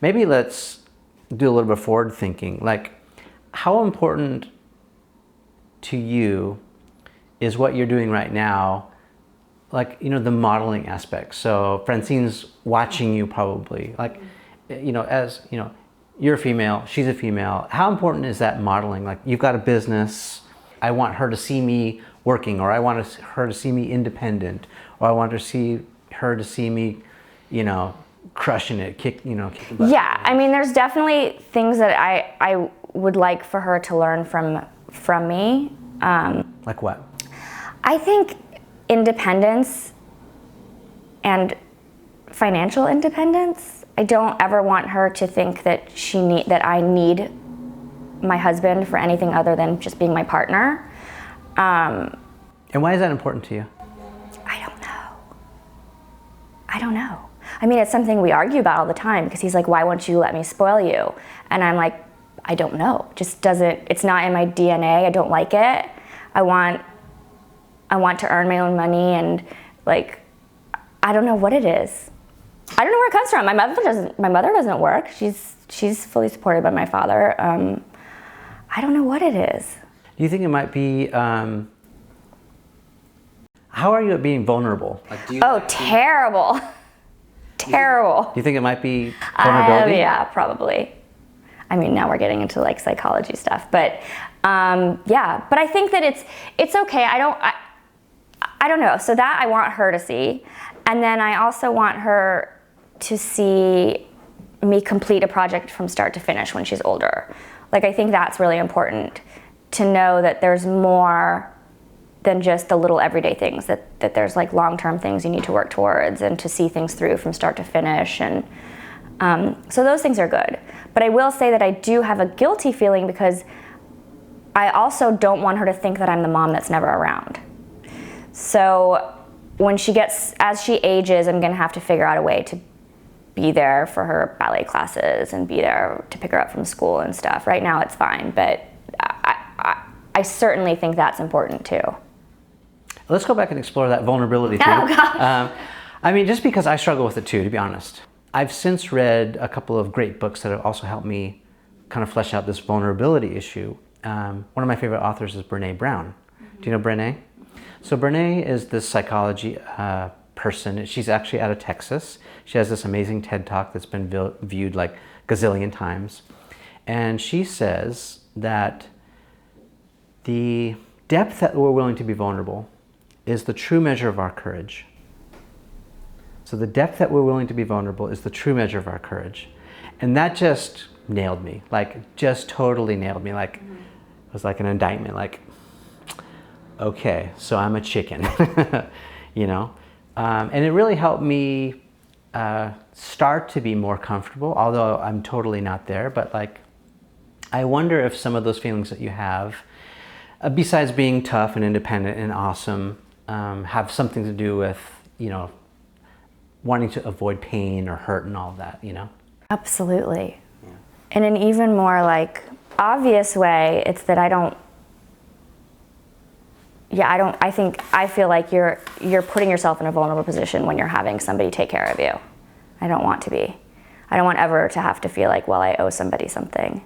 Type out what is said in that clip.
maybe let's do a little bit of forward thinking. Like, how important to you is what you're doing right now? Like, you know, the modeling aspect. So Francine's watching you probably. Like, you know, as, you know, you're a female, she's a female. How important is that modeling? Like, you've got a business. I want her to see me working, or I want her to see me independent, or I want her to see me, you know, crushing it, kicking butt. Yeah, I mean, there's definitely things that I would like for her to learn from me. Like what? I think independence and financial independence. I don't ever want her to think that that I need my husband for anything other than just being my partner. And why is that important to you? I don't know. I mean, it's something we argue about all the time, because he's like, why won't you let me spoil you? And I'm like, I don't know. It's not in my DNA. I don't like it. I want to earn my own money, and like, I don't know what it is. I don't know where it comes from. My mother doesn't work. She's fully supported by my father. I don't know what it is. Do you think it might be, how are you at being vulnerable? Like, terrible. Terrible. Do you think it might be vulnerability? Yeah, probably. I mean, now we're getting into like psychology stuff, but yeah. But I think that it's okay. I don't know. So that I want her to see, and then I also want her to see me complete a project from start to finish when she's older. Like, I think that's really important, to know that there's more than just the little everyday things, that there's like long-term things you need to work towards, and to see things through from start to finish. And so those things are good. But I will say that I do have a guilty feeling, because I also don't want her to think that I'm the mom that's never around. So as she ages, I'm gonna have to figure out a way to be there for her ballet classes and be there to pick her up from school and stuff. Right now it's fine, but I certainly think that's important too. Let's go back and explore that vulnerability thing. Oh, gosh. I mean, just because I struggle with it too, to be honest. I've since read a couple of great books that have also helped me kind of flesh out this vulnerability issue. One of my favorite authors is Brené Brown. Do you know Brené? So Brené is this psychology person. She's actually out of Texas. She has this amazing TED Talk that's been viewed like gazillion times. And she says that the depth that we're willing to be vulnerable is the true measure of our courage. So the depth that we're willing to be vulnerable is the true measure of our courage. And that just nailed me, like just totally nailed me. Like, it was like an indictment, like, okay, so I'm a chicken, you know? And it really helped me start to be more comfortable, although I'm totally not there. But like, I wonder if some of those feelings that you have, besides being tough and independent and awesome, have something to do with, you know, wanting to avoid pain or hurt and all of that, you know? Absolutely. Yeah. In an even more like obvious way, it's that I feel like you're putting yourself in a vulnerable position when you're having somebody take care of you. I don't want to be. I don't want ever to have to feel like, well, I owe somebody something.